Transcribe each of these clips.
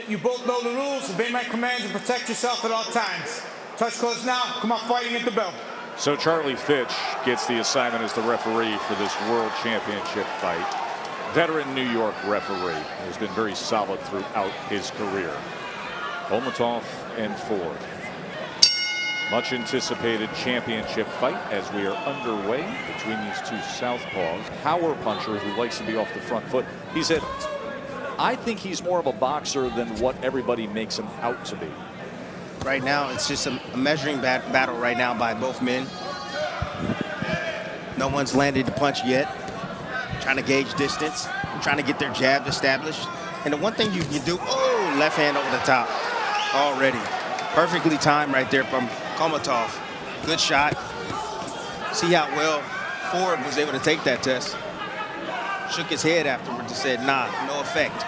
You both know the rules. Obey my commands and protect yourself at all times. Touch gloves now. Come on, fighting at the bell. So Charlie Fitch gets the assignment as the referee for this World Championship fight. Veteran New York referee, has been very solid throughout his career. Kholmatov and Ford. Much anticipated championship fight as we are underway between these two southpaws. Power puncher who likes to be off the front foot. He said, I think he's more of a boxer than what everybody makes him out to be. Right now, it's just a measuring battle right now by both men. No one's landed the punch yet. Trying to gauge distance, trying to get their jab established. And the one thing you can do, oh, left hand over the top already. Perfectly timed right there from Kholmatov. Good shot. See how well Ford was able to take that test. Shook his head afterwards and said, nah, no effect.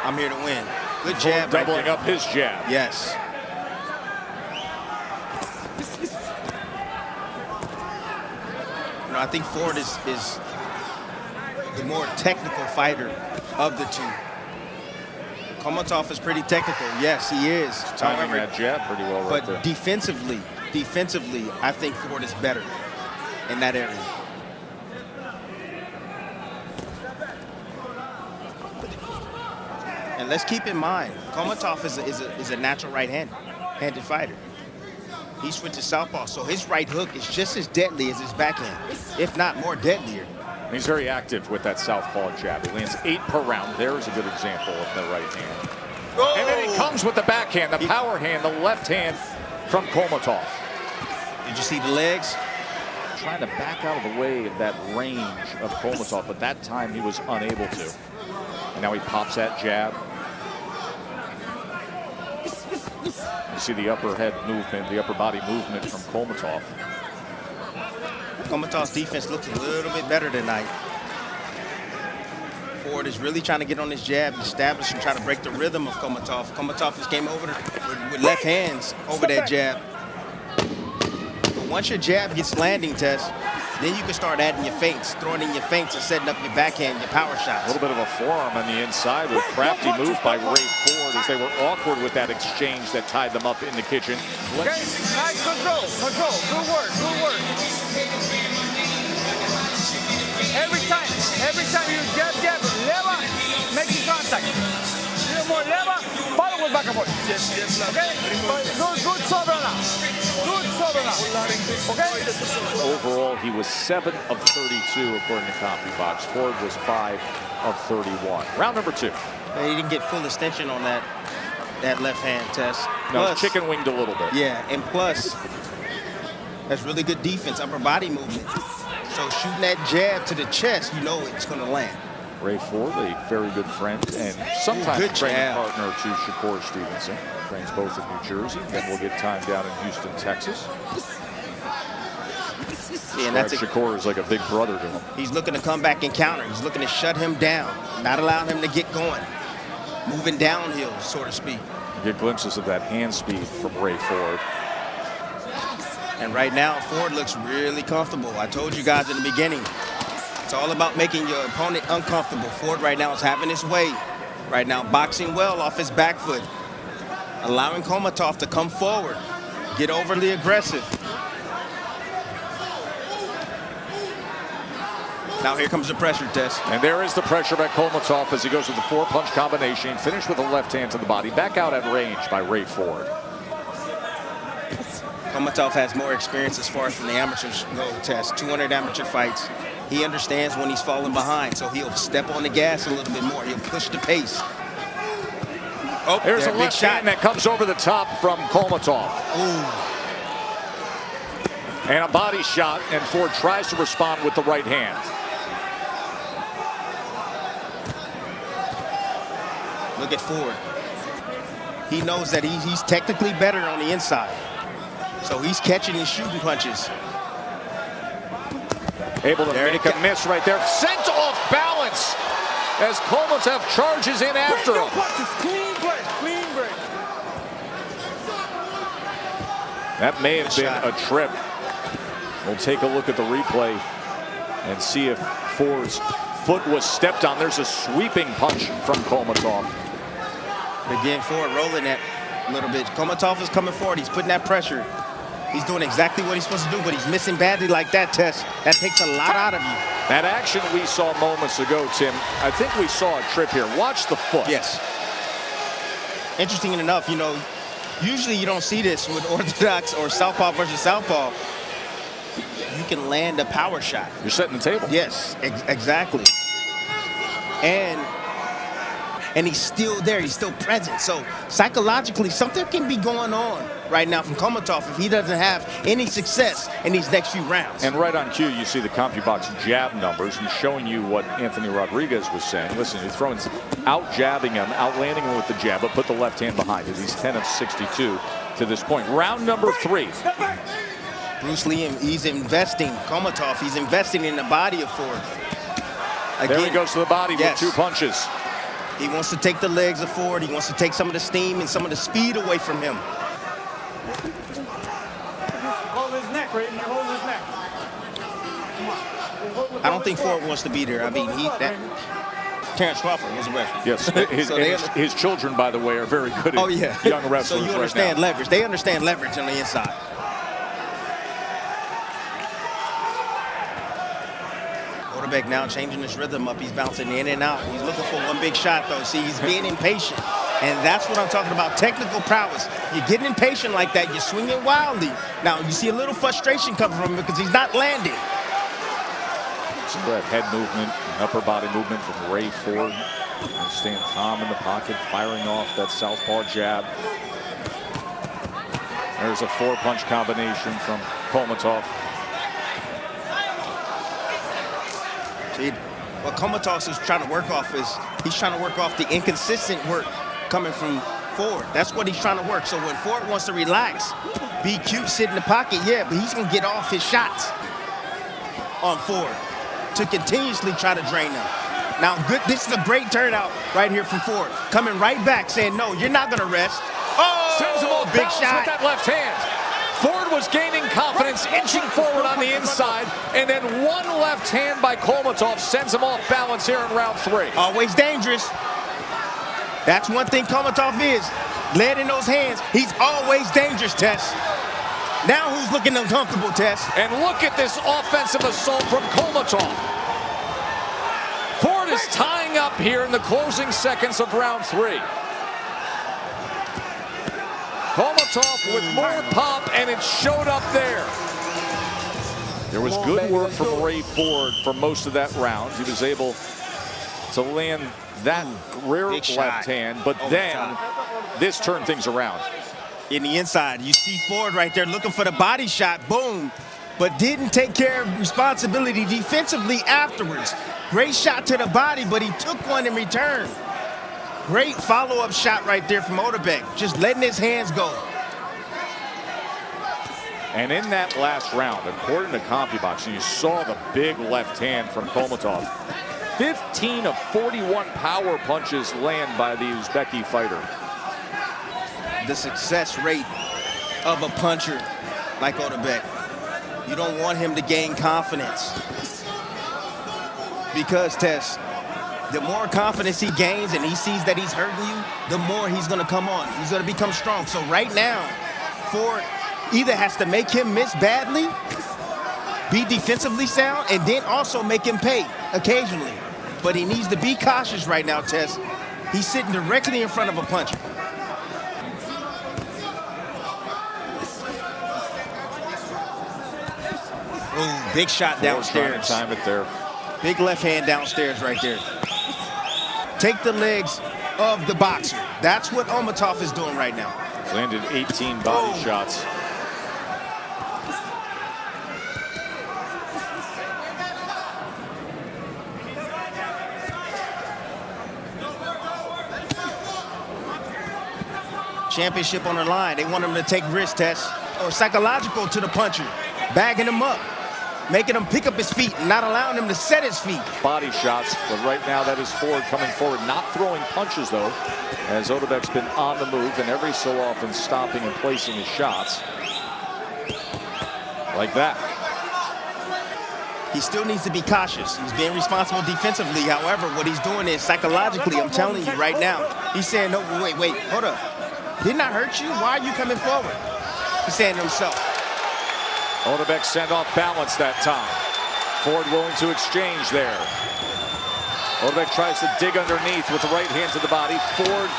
I'm here to win. Good jab. Ford doubling up his jab. Yes. You know, I think Ford is the more technical fighter of the two. Kholmatov is pretty technical. Yes, he is. Timing that jab pretty well right there. But defensively, I think Ford is better in that area. And let's keep in mind, Kholmatov is a natural right-handed fighter. He switches southpaw, so his right hook is just as deadly as his backhand, if not more deadlier. He's very active with that southpaw jab. He lands 8 per round. There's a good example of the right hand. Oh! And then he comes with the backhand, the power hand, the left hand from Kholmatov. Did you see the legs? Trying to back out of the way of that range of Kholmatov, but that time he was unable to. And now he pops that jab. You see the upper head movement, the upper body movement from Kholmatov. Kholmatov's defense looks a little bit better tonight. Ford is really trying to get on his jab, establish and try to break the rhythm of Kholmatov. Kholmatov just came over with left hands over that jab. But once your jab gets landing, Tess, then you can start adding your feints, throwing in your feints and setting up your backhand, your power shots. A little bit of a forearm on the inside with crafty move by Ray Ford as they were awkward with that exchange that tied them up in the kitchen. Okay, nice control. Good work. Every time you jab, lever, making contact. A little more lever, follow with back and forth. Yes. Okay? Good sober now. Okay? Overall, he was 7 of 32 according to CompuBox. Ford was 5 of 31. Round number 2. He didn't get full extension on that left hand test. No, plus, chicken winged a little bit. Yeah, and plus, that's really good defense, upper body movement. So shooting that jab to the chest, you know it's going to land. Ray Ford, a very good friend and sometimes training partner to Shakur Stevenson. Trains both in New Jersey. Then we'll get time down in Houston, Texas. Yeah, and that's Shakur is like a big brother to him. He's looking to come back and counter. He's looking to shut him down, not allowing him to get going, moving downhill, so to speak. You get glimpses of that hand speed from Ray Ford. And right now, Ford looks really comfortable. I told you guys in the beginning, it's all about making your opponent uncomfortable. Ford right now is having his way. Right now, boxing well off his back foot, allowing Kholmatov to come forward, get overly aggressive. Now here comes the pressure test. And there is the pressure by Kholmatov as he goes with the 4-punch combination, finished with a left hand to the body, back out at range by Ray Ford. Kholmatov has more experience as far as from the amateurs go, Test. 200 amateur fights. He understands when he's falling behind, so he'll step on the gas a little bit more. He'll push the pace. Oh, there's a left shot that comes over the top from Kholmatov. Ooh. And a body shot, and Ford tries to respond with the right hand. Look at Ford. He knows that he's technically better on the inside. So he's catching and shooting punches. Able to make a miss right there. Sent off balance as Kholmatov charges in after him. Clean break. That may have been a trip. We'll take a look at the replay and see if Ford's foot was stepped on. There's a sweeping punch from Kholmatov. Again, forward rolling that a little bit. Kholmatov is coming forward. He's putting that pressure. He's doing exactly what he's supposed to do, but he's missing badly like that, Tess. That takes a lot out of you. That action we saw moments ago, Tim, I think we saw a trip here. Watch the foot. Yes. Interesting enough, you know, usually you don't see this with orthodox or southpaw versus southpaw. You can land a power shot. You're setting the table. Yes, exactly. And he's still there. He's still present. So psychologically, something can be going on right now from Kholmatov if he doesn't have any success in these next few rounds. And right on cue, you see the CompuBox jab numbers and showing you what Anthony Rodriguez was saying. Listen, he's throwing, out jabbing him, outlanding him with the jab, but put the left hand behind it. He's 10 of 62 to this point. Round number 3. Bruce Lee, he's investing. Kholmatov, he's investing in the body of Ford. Again, there he goes to the body with 2 punches. He wants to take the legs of Ford. He wants to take some of the steam and some of the speed away from him. Hold his neck, Ray. You're holding his neck. I don't think Ford wants to be there. I mean, Terrence Crawford was a wrestler. Yes, his children, by the way, are very good at young wrestlers. So you understand leverage. They understand leverage on the inside. Otabek now changing his rhythm up. He's bouncing in and out. He's looking for one big shot, though. See, he's being impatient. And that's what I'm talking about, technical prowess. You're getting impatient like that. You're swinging wildly. Now, you see a little frustration coming from him because he's not landing. See that head movement, upper body movement from Ray Ford. He's staying calm in the pocket, firing off that southpaw jab. There's a 4-punch combination from Kholmatov. See, what Kholmatov is trying to work off is he's trying to work off the inconsistent work coming from Ford. That's what he's trying to work. So when Ford wants to relax, be cute, sit in the pocket, but he's going to get off his shots on Ford to continuously try to drain them. Now, this is a great turnout right here from Ford. Coming right back, saying, no, you're not going to rest. Oh, sends him off big shot. With that left hand. Ford was gaining confidence, inching forward on the inside, and then one left hand by Kholmatov sends him off balance here in round 3. Always dangerous. That's one thing Kholmatov is. Lead in those hands. He's always dangerous, Tess. Now who's looking uncomfortable, Tess? And look at this offensive assault from Kholmatov. Ford is tying up here in the closing seconds of round 3. Kholmatov with more pop, and it showed up there. There was good work from Ray Ford for most of that round. He was able to land that rare left hand, but then this turned things around. In the inside, you see Ford right there looking for the body shot, boom, but didn't take care of responsibility defensively afterwards. Great shot to the body, but he took one in return. Great follow-up shot right there from Otabek, just letting his hands go. And in that last round, according to CompuBox, you saw the big left hand from Kholmatov. 15 of 41 power punches land by the Uzbeki fighter. The success rate of a puncher like Otabek, you don't want him to gain confidence. Because, Tess, the more confidence he gains and he sees that he's hurting you, the more he's going to come on. He's going to become strong. So right now, Ford either has to make him miss badly, be defensively sound, and then also make him pay occasionally. But he needs to be cautious right now, Tess. He's sitting directly in front of a puncher. Ooh, big shot downstairs. Time it there. Big left hand downstairs right there. Take the legs of the boxer. That's what Kholmatov is doing right now. Landed 18 body shots. Championship on the line. They want him to take risks, Tess, or psychological to the puncher, bagging him up, making him pick up his feet and not allowing him to set his feet. Body shots, but right now that is Ford coming forward, not throwing punches though, as Otabek's been on the move and every so often stopping and placing his shots. Like that. He still needs to be cautious. He's being responsible defensively. However, what he's doing is psychologically, I'm telling you right now, he's saying, no, wait, hold up. Didn't I hurt you? Why are you coming forward? He's saying to himself. Otabek sent off balance that time. Ford willing to exchange there. Otabek tries to dig underneath with the right hand to the body. Ford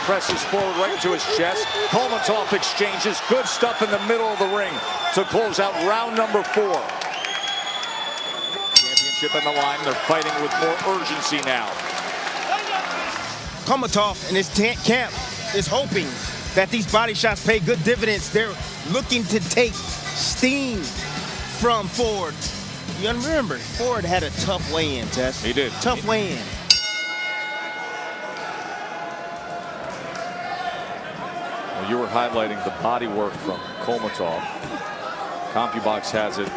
presses forward right into his chest. Kholmatov exchanges. Good stuff in the middle of the ring to close out round number 4. Championship on the line. They're fighting with more urgency now. Kholmatov and his camp is hoping that these body shots pay good dividends. They're looking to take steam from Ford. You remember, Ford had a tough weigh-in, Tess. He did. Tough weigh-in. Well, you were highlighting the body work from Kholmatov. CompuBox has it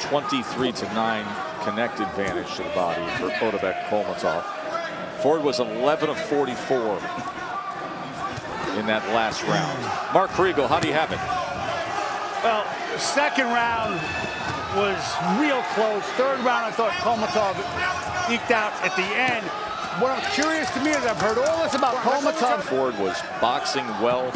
23-9 connect advantage to the body for Otabek Kholmatov. Ford was 11 of 44 in that last round. Mark Kriegel, how do you have it? Well, the second round was real close. Third round, I thought Kholmatov eked out at the end. What I'm curious to me is I've heard all this about Kholmatov. Ford was boxing well,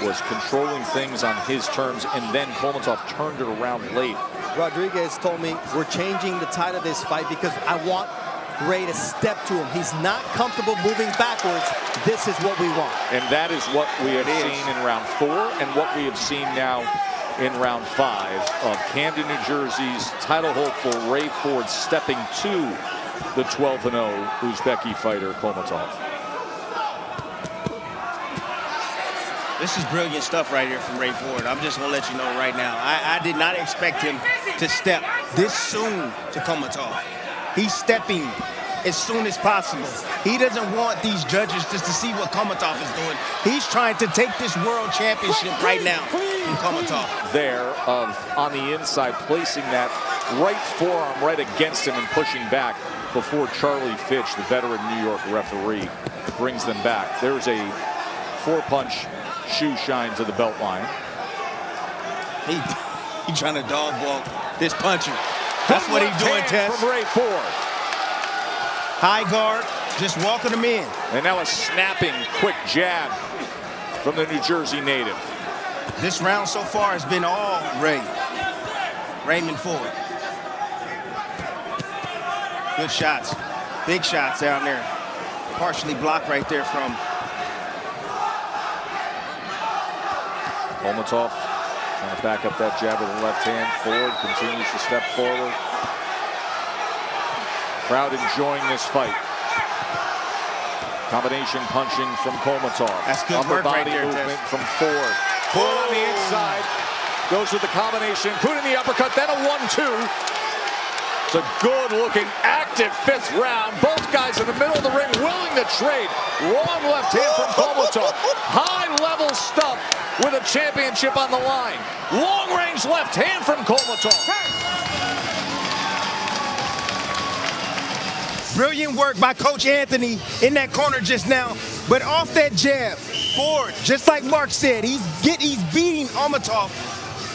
was controlling things on his terms, and then Kholmatov turned it around late. Rodriguez told me we're changing the tide of this fight because I want Ray to step to him. He's not comfortable moving backwards. This is what we want. And that is what we have seen in round 4 and what we have seen now in round 5 of Camden, New Jersey's title hopeful Ray Ford stepping to the 12-0 Uzbeki fighter Kholmatov. This is brilliant stuff right here from Ray Ford. I'm just going to let you know right now. I did not expect him to step this soon to Kholmatov. He's stepping as soon as possible. He doesn't want these judges just to see what Kholmatov is doing. He's trying to take this world championship right now from Kholmatov. There on the inside, placing that right forearm right against him and pushing back before Charlie Fitch, the veteran New York referee, brings them back. There's a 4-punch shoe shine to the belt line. He trying to dog walk this puncher. That's what he's doing, Tess. From Ray Ford. High guard, just walking him in. And now a snapping, quick jab from the New Jersey native. This round so far has been all Raymond Ford. Good shots, big shots down there. Partially blocked right there from Kholmatov trying to back up that jab with the left hand. Ford continues to step forward. Crowd enjoying this fight. Combination punching from Kholmatov. That's good Upper work right body there, movement Tess. from Ford. Ford on the inside. Goes with the combination, including the uppercut, then a 1-2. It's a good-looking, active 5th round. Both guys in the middle of the ring willing to trade. Long left hand from Kholmatov. High-level stuff with a championship on the line. Long-range left hand from Kholmatov. Brilliant work by Coach Anthony in that corner just now. But off that jab, Ford, just like Mark said, he's beating Kholmatov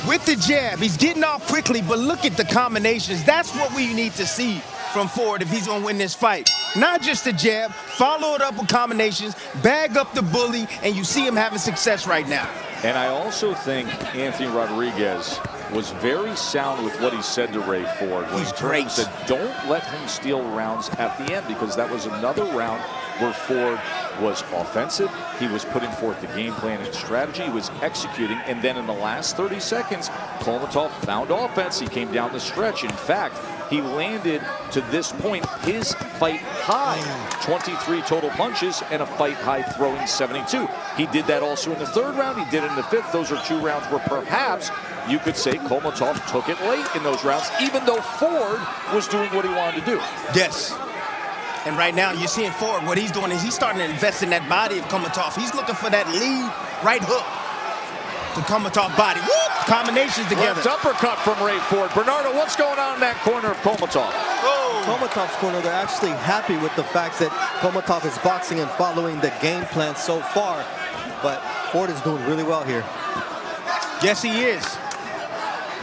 with the jab. He's getting off quickly, but look at the combinations. That's what we need to see from Ford if he's going to win this fight. Not just a jab, follow it up with combinations, bag up the bully, and you see him having success right now. And I also think Anthony Rodriguez was very sound with what he said to Ray Ford. He's great. He said, don't let him steal rounds at the end, because that was another round where Ford was offensive. He was putting forth the game plan and strategy. He was executing. And then in the last 30 seconds, Kholmatov found offense. He came down the stretch. In fact, he landed, to this point, his fight high. 23 total punches and a fight high throwing 72. He did that also in the 3rd round. He did it in the 5th. Those are 2 rounds where perhaps you could say Kholmatov took it late in those rounds, even though Ford was doing what he wanted to do. Yes. And right now, you're seeing Ford, what he's doing is he's starting to invest in that body of Kholmatov. He's looking for that lead right hook to Kholmatov body. Woo! Combinations together. Left uppercut from Ray Ford. Bernardo, what's going on in that corner of Kholmatov? Kholmatov's corner, they're actually happy with the fact that Kholmatov is boxing and following the game plan so far. But Ford is doing really well here. Yes, he is.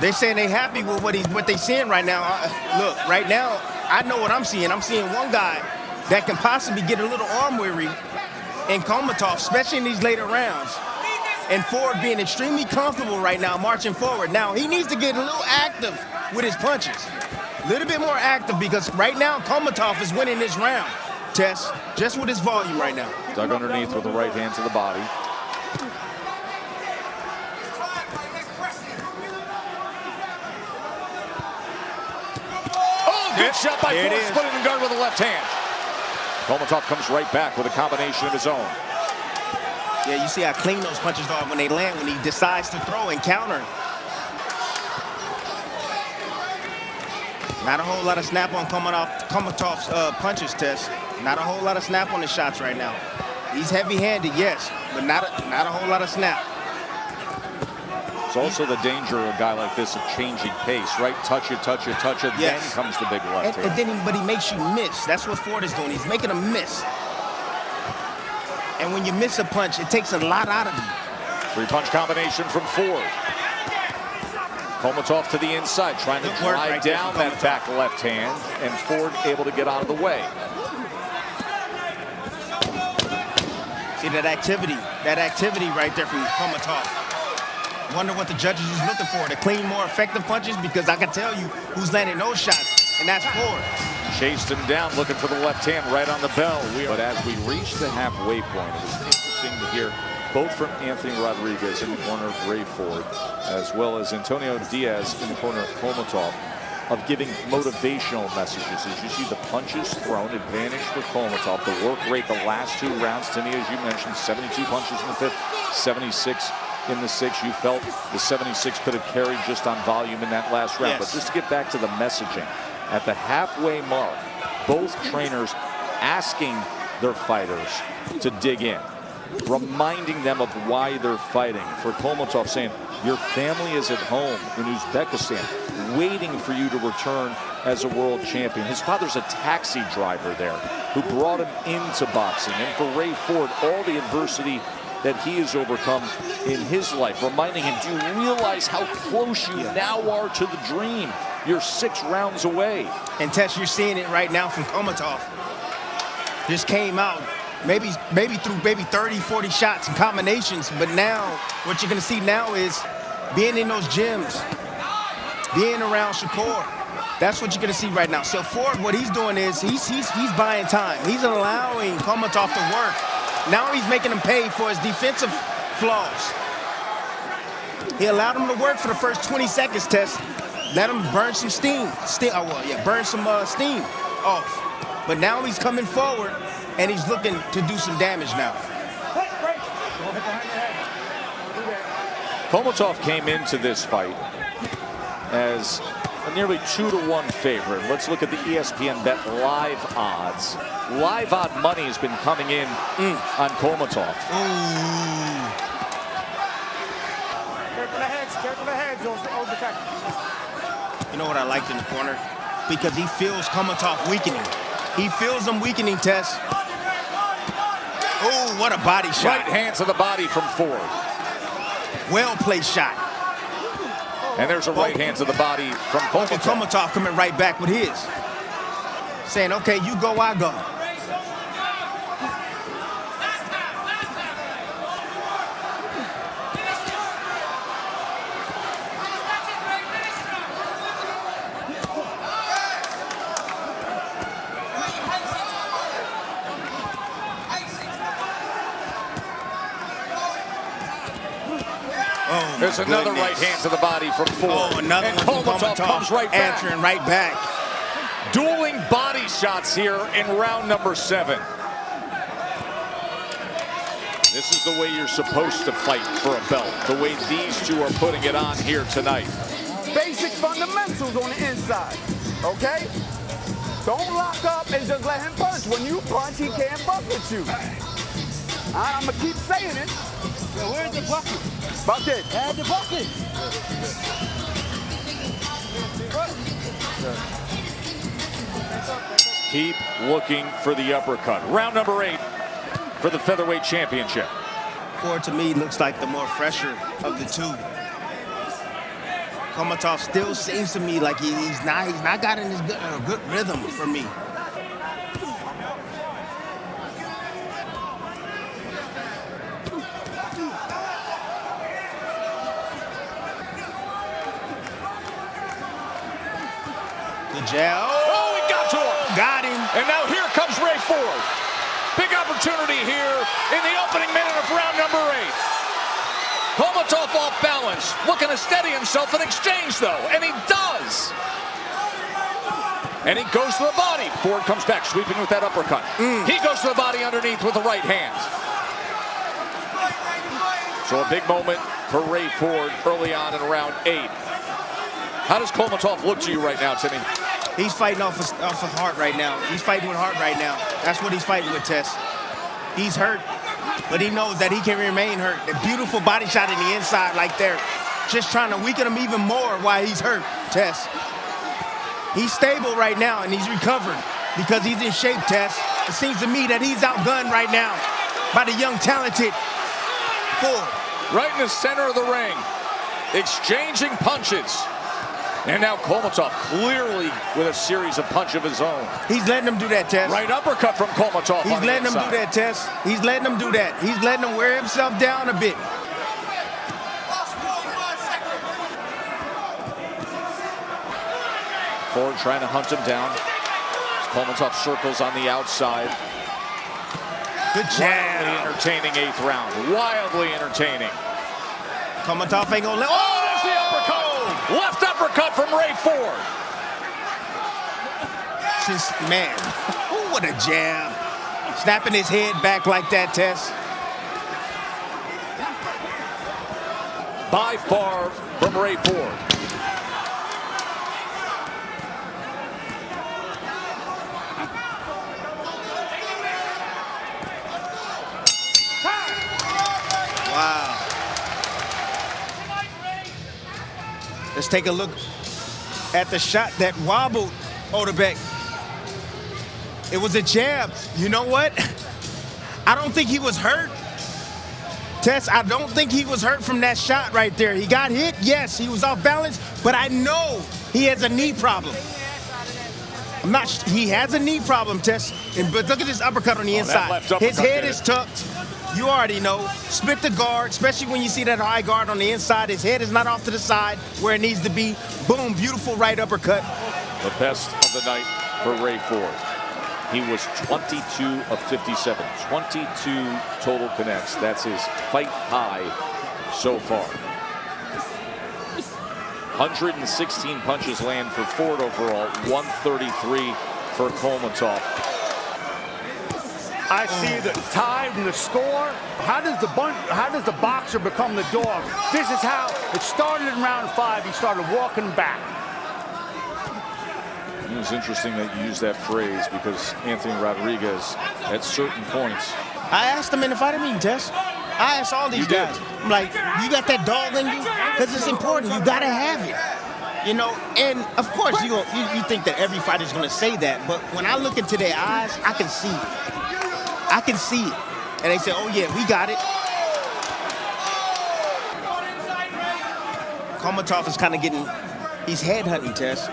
They're saying they happy with what they seeing right now. Look, right now, I know what I'm seeing. I'm seeing one guy that can possibly get a little arm weary in Kholmatov, especially in these later rounds. And Ford being extremely comfortable right now, marching forward. Now, he needs to get a little active with his punches. A little bit more active, because right now, Kholmatov is winning this round, Tess, just with his volume right now. Dug underneath with the right hand to the body. Oh, good shot by Ford, splitting the guard with the left hand. Kholmatov comes right back with a combination of his own. Yeah, you see how clean those punches are when they land, when he decides to throw and counter. Not a whole lot of snap on Kholmatov's punches, Tess. Not a whole lot of snap on his shots right now. He's heavy-handed, yes, but not a whole lot of snap. It's also the danger of a guy like this of changing pace, right? Touch it, touch it, touch it, yes. Then comes the big left hand. But he makes you miss. That's what Ford is doing. He's making a miss. And when you miss a punch, it takes a lot out of you. Three-punch combination from Ford. Kholmatov to the inside, trying to drive down that back left hand, and Ford able to get out of the way. See that activity right there from Kholmatov. Wonder what the judges is looking for, to clean more effective punches, because I can tell you who's landing those shots, and that's Ford. Chased him down, looking for the left hand right on the bell. But as we reach the halfway point, it was interesting to hear both from Anthony Rodriguez in the corner of Ray Ford, as well as Antonio Diaz in the corner of Kholmatov, of giving motivational messages. As you see the punches thrown, advantage for Kholmatov. The work rate the last two rounds, Timmy, as you mentioned, 72 punches in the fifth, 76 in the sixth. You felt the 76 could have carried just on volume in that last round. Yes. But just to get back to the messaging, at the halfway mark, both trainers asking their fighters to dig in, reminding them of why they're fighting. For Kholmatov saying, your family is at home in Uzbekistan, waiting for you to return as a world champion. His father's a taxi driver there who brought him into boxing. And for Ray Ford, all the adversity that he has overcome in his life, reminding him, do you realize how close you now are to the dream? You're 6 rounds away. And Tess, you're seeing it right now from Kholmatov. Just came out, maybe through 30, 40 shots and combinations, but now what you're gonna see now is being in those gyms, being around Shakur. That's what you're gonna see right now. So Ford, what he's doing is he's buying time. He's allowing Kholmatov to work. Now he's making him pay for his defensive flaws. He allowed him to work for the first 20 seconds, Tess. Let him burn some steam. Burn some steam off. But now he's coming forward, and he's looking to do some damage now. Kholmatov came into this fight as a nearly 2-to-1 favorite. Let's look at the ESPN Bet live odds. Live odd money has been coming in on Kholmatov. Careful the heads, Otabek. You know what I liked in the corner? Because he feels Kholmatov weakening. He feels him weakening, Tess. Oh, what a body shot. Right hand to the body from Ford. Well-placed shot. And there's a right hand to the body from Kholmatov. Kholmatov coming right back with his. Saying, okay, you go, I go. There's another right hand to the body from Ford. Oh, another and one from Kholmatov comes right back. Answering right back. Dueling body shots here in round number 7. This is the way you're supposed to fight for a belt. The way these two are putting it on here tonight. Basic fundamentals on the inside, okay? Don't lock up and just let him punch. When you punch, he can't fuck with you. I'm gonna keep saying it. Yo, where's the bucket? Bucket. Add the bucket. Keep looking for the uppercut. Round number 8 for the featherweight championship. Ford, to me, looks like the more fresher of the two. Kholmatov still seems to me like he's not got in his good rhythm for me. Good jab. Oh, he got to him. Got him. And now here comes Ray Ford. Big opportunity here in the opening minute of round number 8. Kholmatov off balance, looking to steady himself in exchange, though, and he does. And he goes to the body. Ford comes back, sweeping with that uppercut. He goes to the body underneath with the right hand. So a big moment for Ray Ford early on in round 8. How does Kholmatov look to you right now, Timmy? He's fighting off of heart right now. He's fighting with heart right now. That's what he's fighting with, Tess. He's hurt, but he knows that he can remain hurt. The beautiful body shot in the inside like there. Just trying to weaken him even more while he's hurt, Tess. He's stable right now, and he's recovered because he's in shape, Tess. It seems to me that he's outgunned right now by the young, talented Ford. Right in the center of the ring, exchanging punches. And now Kholmatov clearly with a series of punches of his own. He's letting him do that, Tess. Right uppercut from Kholmatov. He's letting him do that, Tess. He's letting him do that. He's letting him wear himself down a bit. Ford trying to hunt him down. Kholmatov circles on the outside. Good jab. Wildly entertaining 8th round. Wildly entertaining. Kholmatov ain't gonna let. Oh, there's the uppercut. Left uppercut from Ray Ford. Man, what a jab. Snapping his head back like that, Tess. By far from Ray Ford. Wow. Let's take a look at the shot that wobbled Otabek. It was a jab. You know what? I don't think he was hurt. Tess, I don't think he was hurt from that shot right there. He got hit, yes, he was off balance, but I know he has a knee problem. He has a knee problem, Tess. But look at this uppercut on the inside. His head is tucked. You already know. Split the guard, especially when you see that high guard on the inside. His head is not off to the side where it needs to be. Boom, beautiful right uppercut. The best of the night for Ray Ford. He was 22 of 57. 22 total connects. That's his fight high so far. 116 punches land for Ford overall. 133 for Kholmatov. I see the time and the score. How does the boxer become the dog? This is how it started in round 5. He started walking back. It was interesting that you used that phrase because Anthony Rodriguez, at certain points. I asked him in the fighter meeting, Tess. I asked all these guys. I'm like, you got that dog in you? Because it's important. You got to have it. You know, and of course you think that every fighter is going to say that, but when I look into their eyes, I can see it. I can see it. And they say, oh yeah, we got it. Kholmatov is kind of getting, he's head hunting, Tess.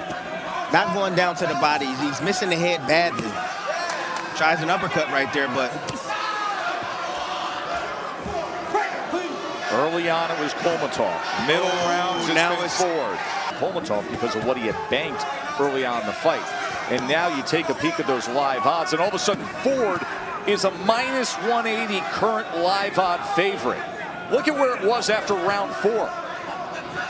Not going down to the body. He's missing the head badly. Tries an uppercut right there, but. Early on, it was Kholmatov. Middle rounds, now it's Ford. Kholmatov, because of what he had banked early on in the fight. And now you take a peek at those live odds, and all of a sudden, Ford is a minus 180 current live odd favorite. Look at where it was after round 4.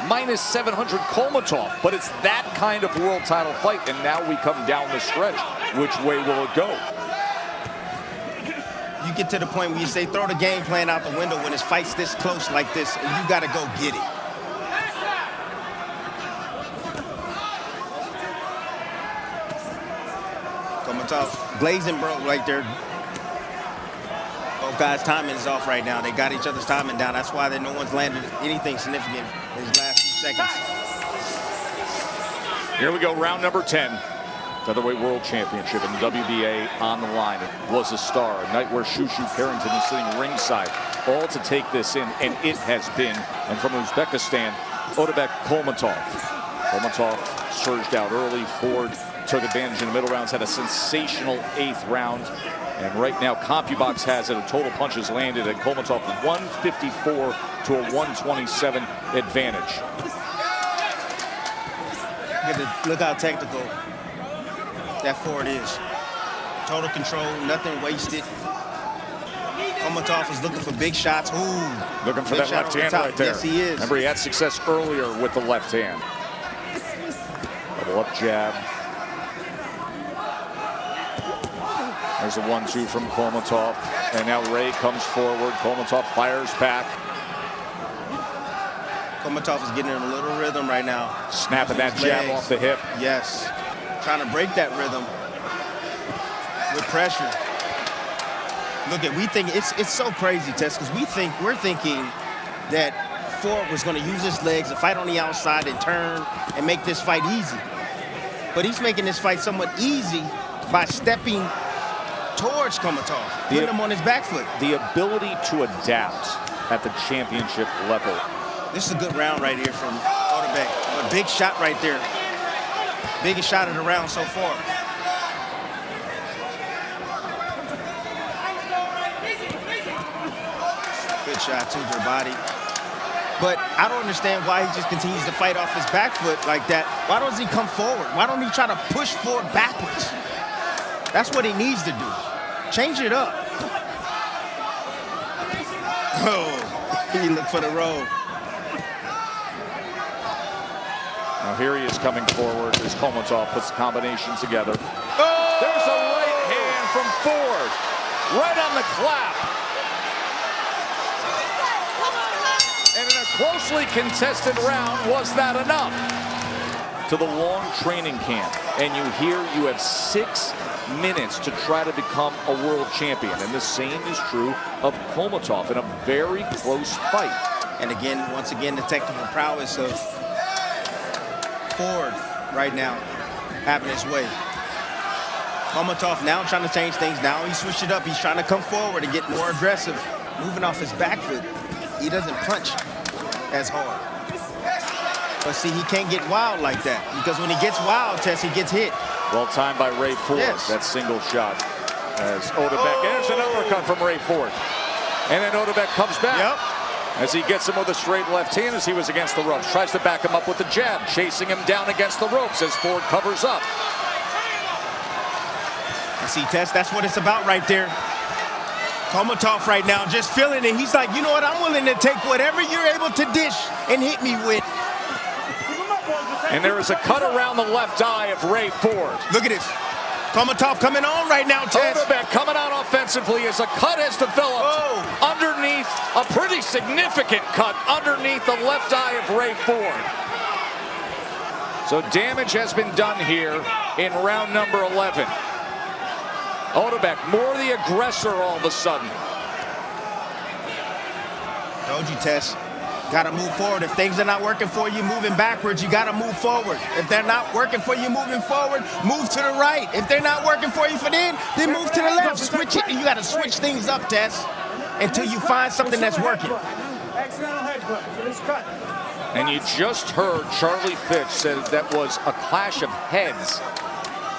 Minus 700 Kholmatov, but it's that kind of world title fight, and now we come down the stretch. Which way will it go? You get to the point where you say throw the game plan out the window when it's fights this close like this, and you got to go get it. Kholmatov blazing broke right there. Both guys' timing is off right now. They got each other's timing down. That's why no one's landed anything significant in his last few seconds. Here we go, round number 10. Featherweight World Championship in WBA on the line. It was a star, a night where Shushu Carrington is sitting ringside, all to take this in, and it has been. And from Uzbekistan, Otabek Kholmatov. Kholmatov surged out early. Ford took advantage in the middle rounds, had a sensational 8th round. And right now, CompuBox has it. A total punches landed at Kholmatov 154 to a 127 advantage. Look how technical that Ford is. Total control, nothing wasted. Kholmatov is looking for big shots. Ooh, looking for that left hand right there. Yes, he is. Remember, he had success earlier with the left hand. Double up jab. There's a 1-2 from Kholmatov. And now Ray comes forward. Kholmatov fires back. Kholmatov is getting in a little rhythm right now. Snapping that jab off the hip. Yes. Trying to break that rhythm with pressure. Look at, we think it's so crazy, Tess, because we're thinking that Ford was going to use his legs to fight on the outside and turn and make this fight easy. But he's making this fight somewhat easy by stepping towards Kholmatov, putting him on his back foot. The ability to adapt at the championship level. This is a good round right here from Otabek. A big shot right there. Biggest shot of the round so far. Good shot to their body. But I don't understand why he just continues to fight off his back foot like that. Why doesn't he come forward? Why don't he try to push forward backwards? That's what he needs to do. Change it up. Oh, he looked for the roll. Now here he is coming forward as Kholmatov puts the combination together. Oh! There's a right hand from Ford. Right on the clap. And in a closely contested round, was that enough? To the long training camp. And you hear you have 6 minutes to try to become a world champion. And the same is true of Kholmatov in a very close fight. And again, once again, the technical prowess of Ford right now having his way. Kholmatov now trying to change things. Now he switched it up. He's trying to come forward and get more aggressive. Moving off his back foot. He doesn't punch as hard. But see, he can't get wild like that. Because when he gets wild, Tess, he gets hit. Well timed by Ray Ford. Yes. That single shot. As Otabek, there's an uppercut from Ray Ford. And then Otabek comes back. Yep. As he gets him with a straight left hand as he was against the ropes. Tries to back him up with the jab. Chasing him down against the ropes as Ford covers up. See, Tess, that's what it's about right there. Kholmatov right now just feeling it. He's like, you know what? I'm willing to take whatever you're able to dish and hit me with. And there is a cut around the left eye of Ray Ford. Look at this. Kholmatov coming on right now, Tess. Otabek coming out offensively as a cut has developed underneath, a pretty significant cut underneath the left eye of Ray Ford. So damage has been done here in round number 11. Otabek, more the aggressor all of a sudden. Told you, Tess. Got to move forward. If things are not working for you, moving backwards, you got to move forward. If they're not working for you, moving forward, move to the right. If they're not working for you for then move to the left. Switch it. You got to switch things up, Tess, until you find something that's working. Accidental headbutt. So it's cut. And you just heard Charlie Fitch say that was a clash of heads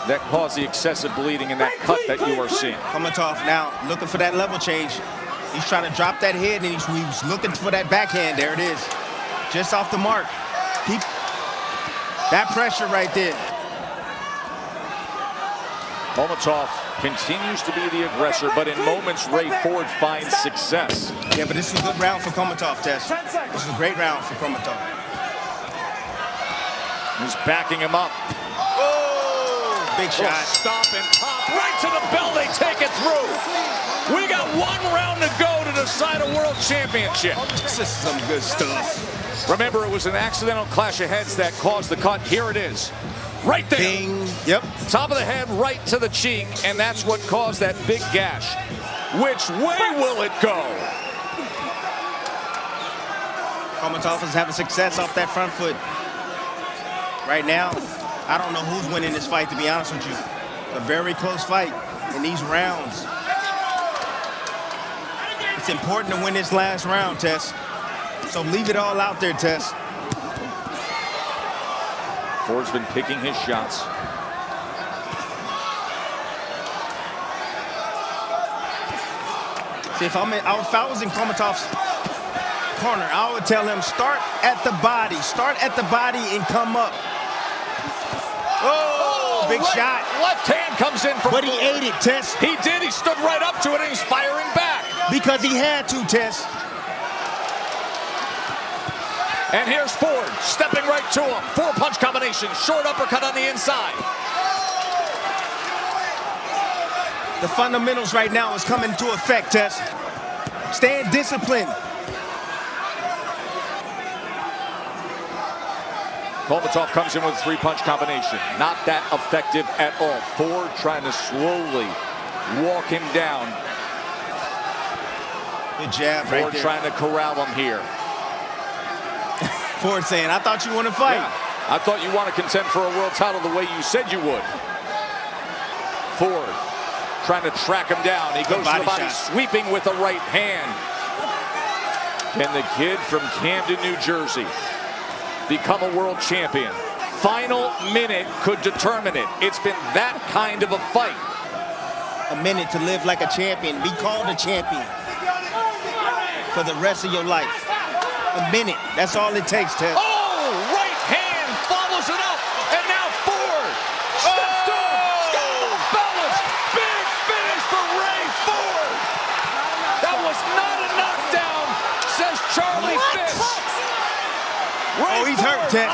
that caused the excessive bleeding and that cut that you are seeing. Kholmatov now looking for that level change. He's trying to drop that head, and he's looking for that backhand. There it is. Just off the mark. Keep that pressure right there. Kholmatov continues to be the aggressor, but in moments, Ray Ford finds success. Yeah, but this is a good round for Kholmatov, Tess. This is a great round for Kholmatov. He's backing him up. Oh, big shot. Stop and pop right to the bell. They take it through. We got 1 round to go to decide a world championship. This is some good stuff. Remember, it was an accidental clash of heads that caused the cut. Here it is. Right there. Bing. Yep. Top of the head, right to the cheek, and that's what caused that big gash. Which way will it go? Kholmatov is having success off that front foot. Right now, I don't know who's winning this fight, to be honest with you. A very close fight in these rounds. It's important to win this last round, Tess. So leave it all out there, Tess. Ford's been picking his shots. See, if I was in Kholmatov's corner, I would tell him, start at the body. Start at the body and come up. Oh, big shot. Left hand comes in from But he ate it, Tess. He did. He stood right up to it, and he's firing back. Because he had to, Tess. And here's Ford, stepping right to him. 4-punch combination, short uppercut on the inside. The fundamentals right now is coming to effect, Tess. Staying disciplined. Kholmatov comes in with a 3-punch combination. Not that effective at all. Ford trying to slowly walk him down. Good jab right Ford there. trying to corral him here. Ford saying, I thought you want to fight. Yeah, I thought you want to contend for a world title the way you said you would. Ford trying to track him down. He goes to the body, sweeping with the right hand. Can the kid from Camden, New Jersey, become a world champion? Final minute could determine it. It's been that kind of a fight. A minute to live like a champion. Be called a champion for the rest of your life. A minute. That's all it takes, Ted. Oh, right hand follows it up. And now Ford steps to him. Got the balance. Big finish for Ray Ford. That was not a knockdown, says Charlie Fitch. Oh, he's hurt, Ted.